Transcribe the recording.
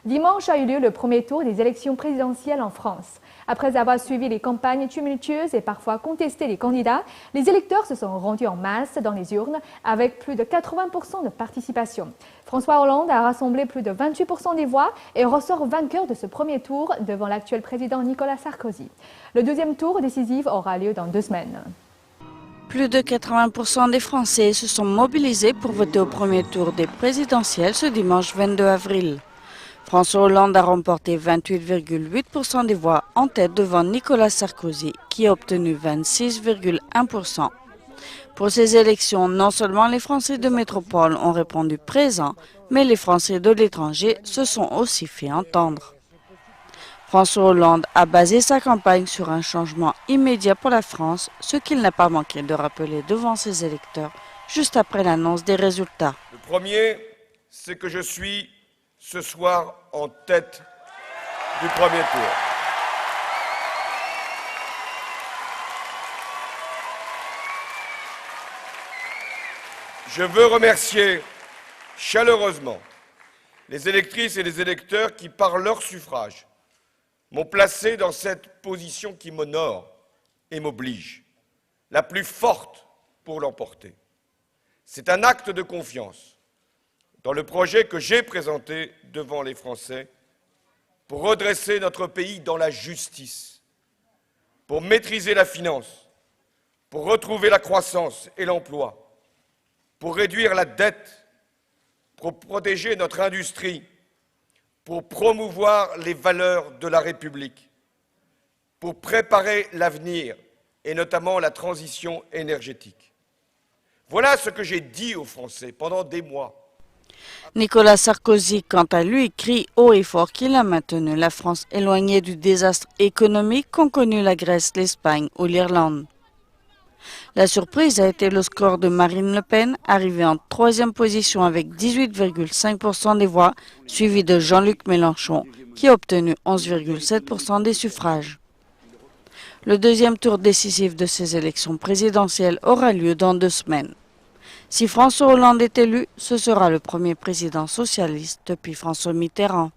Dimanche a eu lieu le premier tour des élections présidentielles en France. Après avoir suivi les campagnes tumultueuses et parfois contesté les candidats, les électeurs se sont rendus en masse dans les urnes avec plus de 80% de participation. François Hollande a rassemblé plus de 28% des voix et ressort vainqueur de ce premier tour devant l'actuel président Nicolas Sarkozy. Le deuxième tour décisif aura lieu dans 2 semaines. Plus de 80% des Français se sont mobilisés pour voter au premier tour des présidentielles ce dimanche 22 avril. François Hollande a remporté 28,8% des voix en tête devant Nicolas Sarkozy, qui a obtenu 26,1%. Pour ces élections, non seulement les Français de métropole ont répondu présents, mais les Français de l'étranger se sont aussi fait entendre. François Hollande a basé sa campagne sur un changement immédiat pour la France, ce qu'il n'a pas manqué de rappeler devant ses électeurs juste après l'annonce des résultats. Le premier, c'est que je suis ce soir en tête du premier tour. Je veux remercier chaleureusement les électrices et les électeurs qui, par leur suffrage, m'ont placé dans cette position qui m'honore et m'oblige, la plus forte pour l'emporter. C'est un acte de confiance dans le projet que j'ai présenté devant les Français pour redresser notre pays dans la justice, pour maîtriser la finance, pour retrouver la croissance et l'emploi, pour réduire la dette, pour protéger notre industrie, pour promouvoir les valeurs de la République, pour préparer l'avenir et notamment la transition énergétique. Voilà ce que j'ai dit aux Français pendant des mois. Nicolas Sarkozy, quant à lui, crie haut et fort qu'il a maintenu la France éloignée du désastre économique qu'ont connu la Grèce, l'Espagne ou l'Irlande. La surprise a été le score de Marine Le Pen, arrivée en 3e position avec 18,5% des voix, suivi de Jean-Luc Mélenchon, qui a obtenu 11,7% des suffrages. Le deuxième tour décisif de ces élections présidentielles aura lieu dans 2 semaines. Si François Hollande est élu, ce sera le premier président socialiste depuis François Mitterrand.